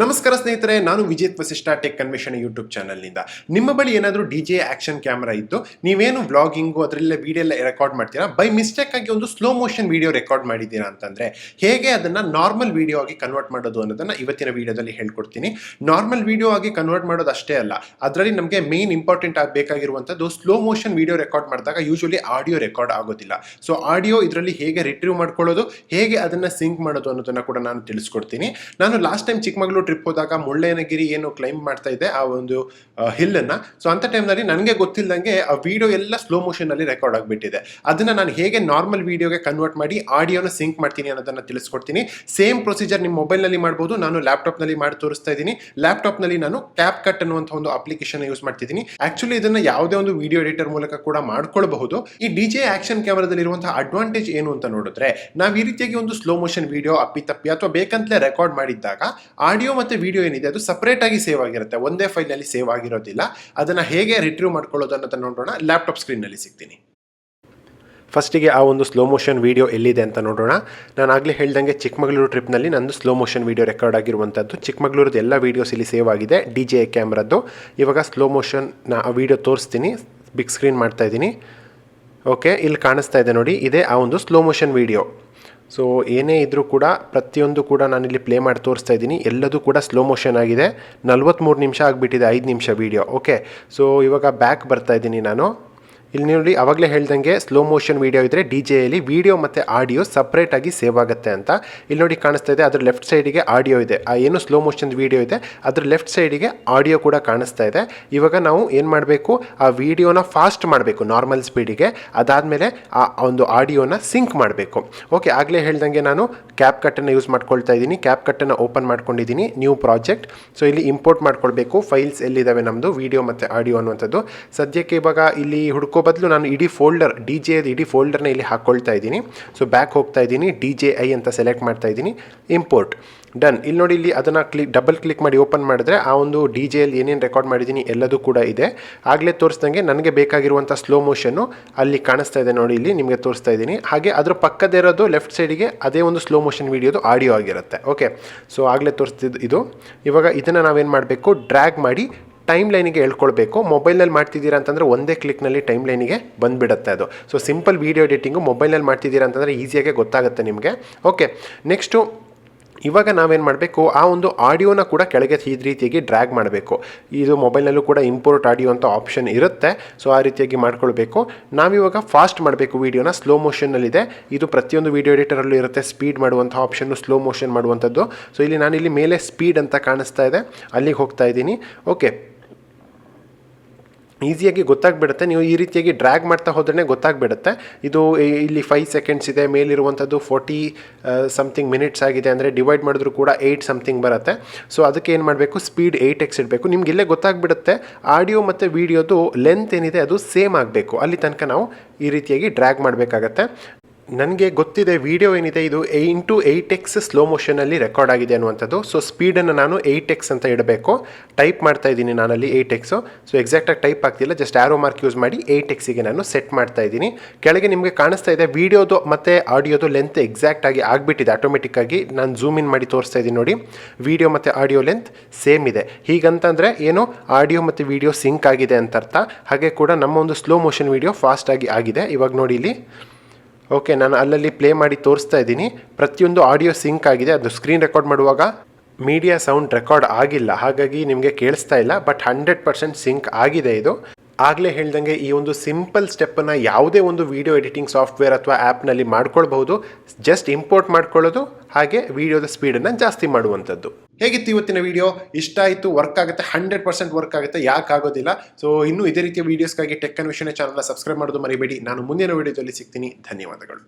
ನಮಸ್ಕಾರ ಸ್ನೇಹಿತರೆ, ನಾನು ವಿಜೇತ್ ವಸಿಷ್ಠ ಟೆಕ್ ಅನ್ವೇಷಣೆ ಯೂಟ್ಯೂಬ್ ಚಾನಲ್ನಿಂದ. ನಿಮ್ಮ ಬಳಿ ಏನಾದರೂ ಡಿಜೆ ಆಕ್ಷನ್ ಕ್ಯಾಮ್ರಾ ಇದ್ದು ನೀವೇನು ವ್ಲಾಗಿಂಗು ಅದರಲ್ಲೇ ವಿಡಿಯೋ ಎಲ್ಲ ರೆಕಾರ್ಡ್ ಮಾಡ್ತೀರಾ, ಬೈ ಮಿಸ್ಟೇಕ್ ಆಗಿ ಒಂದು ಸ್ಲೋ ಮೋಷನ್ ವಿಡಿಯೋ ರೆಕಾರ್ಡ್ ಮಾಡಿದ್ದೀರಾ ಅಂತಂದರೆ ಹೇಗೆ ಅದನ್ನು ನಾರ್ಮಲ್ ವಿಡಿಯೋ ಆಗಿ ಕನ್ವರ್ಟ್ ಮಾಡೋದು ಅನ್ನೋದನ್ನು ಇವತ್ತಿನ ವಿಡಿಯೋದಲ್ಲಿ ಹೇಳ್ಕೊಡ್ತೀನಿ. ನಾರ್ಮಲ್ ವಿಡಿಯೋ ಆಗಿ ಕನ್ವರ್ಟ್ ಮಾಡೋದು ಅಷ್ಟೇ ಅಲ್ಲ, ಅದರಲ್ಲಿ ನಮಗೆ ಮೇನ್ ಇಂಪಾರ್ಟೆಂಟ್ ಆಗಬೇಕಾಗಿರುವಂಥದ್ದು ಸ್ಲೋ ಮೋಷನ್ ವಿಡಿಯೋ ರೆಕಾರ್ಡ್ ಮಾಡಿದಾಗ ಯೂಶಲಿ ಆಡಿಯೋ ರೆಕಾರ್ಡ್ ಆಗೋದಿಲ್ಲ. ಸೊ ಆಡಿಯೋ ಇದರಲ್ಲಿ ಹೇಗೆ ರಿಟ್ರೀವ್ ಮಾಡ್ಕೊಳ್ಳೋದು, ಹೇಗೆ ಅದನ್ನು ಸಿಂಕ್ ಮಾಡೋದು ಅನ್ನೋದನ್ನು ಕೂಡ ನಾನು ತಿಳಿಸ್ಕೊಡ್ತೀನಿ. ನಾನು ಲಾಸ್ಟ್ ಟೈಮ್ ಚಿಕ್ಕಮಗಳೂರು ಟ್ರಿಪ್ ಹೋದಾಗ ಮುಳ್ಳಯ್ಯನಗಿರಿ ಏನು ಕ್ಲೈಂಬ್ ಮಾಡ್ತಾ ಇದೆ ಆ ಒಂದು ಹಿಲ್ಲನ್ನು, ಸೊ ಅಂಥ ಟೈಮ್ನಲ್ಲಿ ನನಗೆ ಗೊತ್ತಿಲ್ಲದಂಗೆ ಆ ವಿಡಿಯೋ ಎಲ್ಲ ಸ್ಲೋ ಮೋಷನಲ್ಲಿ ರೆಕಾರ್ಡ್ ಆಗಿಬಿಟ್ಟಿದೆ. ಅದನ್ನು ನಾನು ಹೇಗೆ ನಾರ್ಮಲ್ ವಿಡಿಯೋಗೆ ಕನ್ವರ್ಟ್ ಮಾಡಿ ಆಡಿಯೋನ ಸಿಂಕ್ ಮಾಡ್ತೀನಿ ಅನ್ನೋದನ್ನು ತಿಳಿಸ್ಕೊಡ್ತೀನಿ. ಸೇಮ್ ಪ್ರೊಸೀಜರ್ ನಿಮ್ಮ ಮೊಬೈಲ್ನಲ್ಲಿ ಮಾಡ್ಬೋದು, ನಾನು ಲ್ಯಾಪ್ಟಾಪ್ನಲ್ಲಿ ಮಾಡಿ ತೋರಿಸ್ತಾ ಇದ್ದೀನಿ. ಲ್ಯಾಪ್ಟಾಪ್ನಲ್ಲಿ ನಾನು ಕ್ಯಾಪ್ ಕಟ್ ಅನ್ನುವಂಥ ಒಂದು ಅಪ್ಲಿಕೇಶನ್ ಯೂಸ್ ಮಾಡ್ತಿದ್ದೀನಿ. ಆಕ್ಚುಲಿ ಇದನ್ನು ಯಾವುದೇ ಒಂದು ವಿಡಿಯೋ ಎಡಿಟರ್ ಮೂಲಕ ಕೂಡ ಮಾಡ್ಕೊಳ್ಬಹುದು. ಈ ಡಿಜೆ ಆಕ್ಷನ್ ಕ್ಯಾಮರಾದಲ್ಲಿರುವಂತಹ ಅಡ್ವಾಂಟೇಜ್ ಏನು ಅಂತ ನೋಡಿದ್ರೆ, ನಾವು ಈ ರೀತಿಯಾಗಿ ಒಂದು ಸ್ಲೋ ಮೋಷನ್ ವಿಡಿಯೋ ಅಪ್ಪಿತಪ್ಪಿ ಅಥವಾ ಬೇಕಂತಲೇ ರೆಕಾರ್ಡ್ ಮಾಡಿದ್ದಾಗ ಆಡಿಯೋ ಮತ್ತು ವಿಡಿಯೋ ಏನಿದೆ ಅದು ಸಪರೇಟ್ ಆಗಿ ಸೇವ್ ಆಗಿರುತ್ತೆ, ಒಂದೇ ಫೈಲ್ನಲ್ಲಿ ಸೇವ್ ಆಗಿರೋದಿಲ್ಲ. ಅದನ್ನು ಹೇಗೆ ರಿಟ್ರೀವ್ ಮಾಡ್ಕೊಳ್ಳೋದು ಅನ್ನೋದನ್ನು ನೋಡೋಣ. ಲ್ಯಾಪ್ಟಾಪ್ ಸ್ಕ್ರೀನ್ನಲ್ಲಿ ಸಿಗ್ತೀನಿ. ಫಸ್ಟಿಗೆ ಆ ಒಂದು ಸ್ಲೋ ಮೋಷನ್ ವೀಡಿಯೋ ಎಲ್ಲಿದೆ ಅಂತ ನೋಡೋಣ. ನಾನು ಆಗಲೇ ಹೇಳ್ದಂಗೆ ಚಿಕ್ಕಮಗಳೂರು ಟ್ರಿಪ್ನಲ್ಲಿ ನಂದು ಸ್ಲೋ ಮೋಷನ್ ವೀಡಿಯೋ ರೆಕಾರ್ಡ್ ಆಗಿರುವಂಥದ್ದು. ಚಿಕ್ಕಮಗಳೂರದ್ದು ಎಲ್ಲ ವೀಡಿಯೋಸ್ ಇಲ್ಲಿ ಸೇವ್ ಆಗಿದೆ ಡಿ ಜೆ ಕ್ಯಾಮ್ರದ್ದು. ಇವಾಗ ಸ್ಲೋ ಮೋಷನ್ನ ಆ ವಿಡಿಯೋ ತೋರಿಸ್ತೀನಿ. ಬಿಗ್ ಸ್ಕ್ರೀನ್ ಮಾಡ್ತಾ ಇದ್ದೀನಿ. ಓಕೆ, ಇಲ್ಲಿ ಕಾಣಿಸ್ತಾ ಇದೆ ನೋಡಿ, ಇದೇ ಆ ಒಂದು ಸ್ಲೋ ಮೋಷನ್ ವೀಡಿಯೋ. ಸೊ ಏನೇ ಇದ್ದರೂ ಕೂಡ ಪ್ರತಿಯೊಂದು ಕೂಡ ನಾನಿಲ್ಲಿ ಪ್ಲೇ ಮಾಡಿ ತೋರಿಸ್ತಾ ಇದ್ದೀನಿ. ಎಲ್ಲದೂ ಕೂಡ ಸ್ಲೋ ಮೋಷನ್ ಆಗಿದೆ. 43 ನಿಮಿಷ ಆಗಿಬಿಟ್ಟಿದೆ, 5 ನಿಮಿಷ ವೀಡಿಯೋ. ಓಕೆ, ಸೊ ಇವಾಗ ಬ್ಯಾಕ್ ಬರ್ತಾ ಇದ್ದೀನಿ ನಾನು. ಇಲ್ಲಿ ನೋಡಿ, ಆವಾಗಲೇ ಹೇಳ್ದಂಗೆ ಸ್ಲೋ ಮೋಷನ್ ವೀಡಿಯೋ ಇದ್ದರೆ ಡಿ ಜೆಯಲ್ಲಿ ವಿಡಿಯೋ ಮತ್ತು ಆಡಿಯೋ ಸಪ್ರೇಟಾಗಿ ಸೇವ್ ಆಗುತ್ತೆ ಅಂತ. ಇಲ್ಲಿ ನೋಡಿ ಕಾಣಿಸ್ತಾ ಇದೆ, ಅದ್ರ ಲೆಫ್ಟ್ ಸೈಡಿಗೆ ಆಡಿಯೋ ಇದೆ. ಆ ಏನು ಸ್ಲೋ ಮೋಷನ್ ವೀಡಿಯೋ ಇದೆ ಅದ್ರ ಲೆಫ್ಟ್ ಸೈಡಿಗೆ ಆಡಿಯೋ ಕೂಡ ಕಾಣಿಸ್ತಾ ಇದೆ. ಇವಾಗ ನಾವು ಏನು ಮಾಡಬೇಕು, ಆ ವಿಡಿಯೋನ ಫಾಸ್ಟ್ ಮಾಡಬೇಕು ನಾರ್ಮಲ್ ಸ್ಪೀಡಿಗೆ. ಅದಾದಮೇಲೆ ಆ ಒಂದು ಆಡಿಯೋನ ಸಿಂಕ್ ಮಾಡಬೇಕು. ಓಕೆ, ಆಗಲೇ ಹೇಳ್ದಂಗೆ ನಾನು ಕ್ಯಾಪ್ ಕಟ್ಟನ್ನು ಯೂಸ್ ಮಾಡ್ಕೊಳ್ತಾ ಇದ್ದೀನಿ. ಕ್ಯಾಪ್ ಕಟ್ಟನ್ನು ಓಪನ್ ಮಾಡ್ಕೊಂಡಿದ್ದೀನಿ, ನ್ಯೂ ಪ್ರಾಜೆಕ್ಟ್. ಸೊ ಇಲ್ಲಿ ಇಂಪೋರ್ಟ್ ಮಾಡ್ಕೊಳ್ಬೇಕು ಫೈಲ್ಸ್ ಎಲ್ಲಿದ್ದಾವೆ ನಮ್ಮದು ವಿಡಿಯೋ ಮತ್ತು ಆಡಿಯೋ ಅನ್ನುವಂಥದ್ದು. ಸದ್ಯಕ್ಕೆ ಇವಾಗ ಇಲ್ಲಿ ಹುಡ್ಕೋ ಬದಲು ನಾನು ಇಡೀ ಫೋಲ್ಡರ್ ಡಿ ಜೆ ಇಡೀ ಫೋಲ್ಡರ್ನ ಇಲ್ಲಿ ಹಾಕ್ಕೊಳ್ತಾ ಇದ್ದೀನಿ. ಸೊ ಬ್ಯಾಕ್ ಹೋಗ್ತಾ ಇದ್ದೀನಿ, ಡಿ ಜೆ ಐ ಅಂತ ಸೆಲೆಕ್ಟ್ ಮಾಡ್ತಾ ಇದ್ದೀನಿ, ಇಂಪೋರ್ಟ್ ಡನ್. ಇಲ್ಲಿ ನೋಡಿ, ಇಲ್ಲಿ ಅದನ್ನು ಡಬಲ್ ಕ್ಲಿಕ್ ಮಾಡಿ ಓಪನ್ ಮಾಡಿದ್ರೆ ಆ ಒಂದು ಡಿ ಜೆಯಲ್ಲಿ ಏನೇನು ರೆಕಾರ್ಡ್ ಮಾಡಿದ್ದೀನಿ ಎಲ್ಲದೂ ಕೂಡ ಇದೆ. ಆಗಲೇ ತೋರಿಸ್ದಂಗೆ ನನಗೆ ಬೇಕಾಗಿರುವಂಥ ಸ್ಲೋ ಮೋಷನ್ನು ಅಲ್ಲಿ ಕಾಣಿಸ್ತಾ ಇದೆ ನೋಡಿ, ಇಲ್ಲಿ ನಿಮಗೆ ತೋರಿಸ್ತಾ ಇದ್ದೀನಿ. ಹಾಗೆ ಅದ್ರ ಪಕ್ಕದೇ ಇರೋದು ಲೆಫ್ಟ್ ಸೈಡಿಗೆ ಅದೇ ಒಂದು ಸ್ಲೋ ಮೋಷನ್ ವೀಡಿಯೋದು ಆಡಿಯೋ ಆಗಿರುತ್ತೆ. ಓಕೆ, ಸೊ ಆಗಲೇ ತೋರಿಸ್ತಿದ್ದು ಇದು. ಇವಾಗ ಇದನ್ನು ನಾವೇನು ಮಾಡಬೇಕು, ಡ್ರ್ಯಾಗ್ ಮಾಡಿ ಟೈಮ್ ಲೈನಿಗೆ ಹೇಳ್ಕೊಳ್ಬೇಕು. ಮೊಬೈಲ್ನಲ್ಲಿ ಮಾಡ್ತಿದ್ದೀರಾ ಅಂತಂದರೆ ಒಂದೇ ಕ್ಲಿಕ್ನಲ್ಲಿ ಟೈಮ್ ಲೈನಿಗೆ ಬಂದುಬಿಡುತ್ತೆ ಅದು. ಸೊ ಸಿಂಪಲ್ ವೀಡಿಯೋ ಎಡಿಟಿಂಗು ಮೊಬೈಲ್ನಲ್ಲಿ ಮಾಡ್ತಿದ್ದೀರಾ ಅಂತಂದರೆ ಈಸಿಯಾಗಿ ಗೊತ್ತಾಗುತ್ತೆ ನಿಮಗೆ. ಓಕೆ, ನೆಕ್ಸ್ಟು ಇವಾಗ ನಾವೇನು ಮಾಡಬೇಕು, ಆ ಒಂದು ಆಡಿಯೋನ ಕೂಡ ಕೆಳಗೆ ಈ ರೀತಿಯಾಗಿ ಡ್ರ್ಯಾಗ್ ಮಾಡಬೇಕು. ಇದು ಮೊಬೈಲ್ನಲ್ಲೂ ಕೂಡ ಇಂಪೋರ್ಟ್ ಆಡಿಯೋ ಅಂತ ಆಪ್ಷನ್ ಇರುತ್ತೆ. ಸೊ ಆ ರೀತಿಯಾಗಿ ಮಾಡ್ಕೊಳ್ಬೇಕು. ನಾವಿವಾಗ ಫಾಸ್ಟ್ ಮಾಡಬೇಕು ವಿಡಿಯೋನ, ಸ್ಲೋ ಮೋಷನ್ನಲ್ಲಿದೆ. ಇದು ಪ್ರತಿಯೊಂದು ವಿಡಿಯೋ ಎಡಿಟರಲ್ಲೂ ಇರುತ್ತೆ, ಸ್ಪೀಡ್ ಮಾಡುವಂಥ ಆಪ್ಷನ್ನು, ಸ್ಲೋ ಮೋಷನ್ ಮಾಡುವಂಥದ್ದು. ಸೊ ಇಲ್ಲಿ ನಾನಿಲ್ಲಿ ಮೇಲೆ ಸ್ಪೀಡ್ ಅಂತ ಕಾಣಿಸ್ತಾ ಇದೆ, ಅಲ್ಲಿಗೆ ಹೋಗ್ತಾ ಇದ್ದೀನಿ. ಓಕೆ, ಈಸಿಯಾಗಿ ಗೊತ್ತಾಗ್ಬಿಡುತ್ತೆ. ನೀವು ಈ ರೀತಿಯಾಗಿ ಡ್ರ್ಯಾಗ್ ಮಾಡ್ತಾ ಹೋದ್ರೆ ಗೊತ್ತಾಗ್ಬಿಡುತ್ತೆ. ಇದು ಇಲ್ಲಿ 5 ಸೆಕೆಂಡ್ಸ್ ಇದೆ, ಮೇಲಿರುವಂಥದ್ದು 40 ಸಮಥಿಂಗ್ ಮಿನಿಟ್ಸ್ ಆಗಿದೆ. ಅಂದರೆ ಡಿವೈಡ್ ಮಾಡಿದ್ರು ಕೂಡ 8 ಸಮಥಿಂಗ್ ಬರುತ್ತೆ. ಸೊ ಅದಕ್ಕೆ ಏನು ಮಾಡಬೇಕು, ಸ್ಪೀಡ್ 8x ಇಡಬೇಕು. ನಿಮ್ಗೆ ಇಲ್ಲೇ ಗೊತ್ತಾಗ್ಬಿಡುತ್ತೆ ಆಡಿಯೋ ಮತ್ತು ವೀಡಿಯೋದು ಲೆಂತ್ ಏನಿದೆ ಅದು ಸೇಮ್ ಆಗಬೇಕು. ಅಲ್ಲಿ ತನಕ ನಾವು ಈ ರೀತಿಯಾಗಿ ಡ್ರ್ಯಾಗ್ ಮಾಡಬೇಕಾಗತ್ತೆ. ನನಗೆ ಗೊತ್ತಿದೆ ವಿಡಿಯೋ ಏನಿದೆ ಇದು 8x ಸ್ಲೋ ಮೋಷನಲ್ಲಿ ರೆಕಾರ್ಡ್ ಆಗಿದೆ ಅನ್ನುವಂಥದ್ದು. ಸೊ ಸ್ಪೀಡನ್ನು ನಾನು 8x ಅಂತ ಇಡಬೇಕು. ಟೈಪ್ ಮಾಡ್ತಾ ಇದ್ದೀನಿ ನಾನಲ್ಲಿ 8x. ಸೊ ಎಕ್ಸಾಕ್ಟಾಗಿ ಟೈಪ್ ಆಗ್ತಿಲ್ಲ, ಜಸ್ಟ್ ಆ್ಯರೋ ಮಾರ್ಕ್ ಯೂಸ್ ಮಾಡಿ 8xಗೆ ನಾನು ಸೆಟ್ ಮಾಡ್ತಾ ಇದ್ದೀನಿ. ಕೆಳಗೆ ನಿಮಗೆ ಕಾಣಿಸ್ತಾ ಇದೆ ವಿಡಿಯೋದು ಮತ್ತು ಆಡಿಯೋದು ಲೆಂತ್ ಎಕ್ಸಾಕ್ಟಾಗಿ ಆಗಿಬಿಟ್ಟಿದೆ ಆಟೋಮೆಟಿಕ್ಕಾಗಿ. ನಾನು ಝೂಮ್ ಇನ್ ಮಾಡಿ ತೋರಿಸ್ತಾ ಇದ್ದೀನಿ ನೋಡಿ, ವಿಡಿಯೋ ಮತ್ತು ಆಡಿಯೋ ಲೆಂತ್ ಸೇಮ್ ಇದೆ. ಹೀಗಂತಂದರೆ ಏನು, ಆಡಿಯೋ ಮತ್ತು ವಿಡಿಯೋ ಸಿಂಕ್ ಆಗಿದೆ ಅಂತ ಅರ್ಥ. ಹಾಗೆ ಕೂಡ ನಮ್ಮ ಒಂದು ಸ್ಲೋ ಮೋಷನ್ ವಿಡಿಯೋ ಫಾಸ್ಟಾಗಿ ಆಗಿದೆ. ಇವಾಗ ನೋಡಿ ಇಲ್ಲಿ. ಓಕೆ, ನಾನು ಅಲ್ಲಲ್ಲಿ ಪ್ಲೇ ಮಾಡಿ ತೋರಿಸ್ತಾ ಇದ್ದೀನಿ. ಪ್ರತಿಯೊಂದು ಆಡಿಯೋ ಸಿಂಕ್ ಆಗಿದೆ. ಅದು ಸ್ಕ್ರೀನ್ ರೆಕಾರ್ಡ್ ಮಾಡುವಾಗ ಮೀಡಿಯಾ ಸೌಂಡ್ ರೆಕಾರ್ಡ್ ಆಗಿಲ್ಲ, ಹಾಗಾಗಿ ನಿಮಗೆ ಕೇಳಿಸ್ತಾ ಇಲ್ಲ. ಬಟ್ 100% ಸಿಂಕ್ ಆಗಿದೆ ಇದು. ಆಗಲೇ ಹೇಳ್ದಂಗೆ ಈ ಒಂದು ಸಿಂಪಲ್ ಸ್ಟೆಪ್ಪನ್ನು ಯಾವುದೇ ಒಂದು ವಿಡಿಯೋ ಎಡಿಟಿಂಗ್ ಸಾಫ್ಟ್ವೇರ್ ಅಥವಾ ಆ್ಯಪ್ನಲ್ಲಿ ಮಾಡ್ಕೊಳ್ಬಹುದು. ಜಸ್ಟ್ ಇಂಪೋರ್ಟ್ ಮಾಡ್ಕೊಳ್ಳೋದು, ಹಾಗೆ ವಿಡಿಯೋದ ಸ್ಪೀಡನ್ನು ಜಾಸ್ತಿ ಮಾಡುವಂಥದ್ದು. ಹೇಗಿತ್ತು ಇವತ್ತಿನ ವಿಡಿಯೋ? ಇಷ್ಟ ಆಯಿತು, ವರ್ಕ್ ಆಗುತ್ತೆ, 100% ವರ್ಕ್ ಆಗುತ್ತೆ, ಯಾಕೆ ಆಗೋದಿಲ್ಲ. ಸೊ ಇನ್ನೂ ಇದೇ ರೀತಿಯ ವೀಡಿಯೋಸ್ಗಾಗಿ ಟೆಕ್ ಅನ್ವೇಷಣೆ ಚಾನಲ್ನ ಸಬ್ಸ್ಕ್ರೈಬ್ ಮಾಡೋದು ಮರಿಬೇಡಿ. ನಾನು ಮುಂದಿನ ವಿಡಿಯೋದಲ್ಲಿ ಸಿಗ್ತೀನಿ. ಧನ್ಯವಾದಗಳು.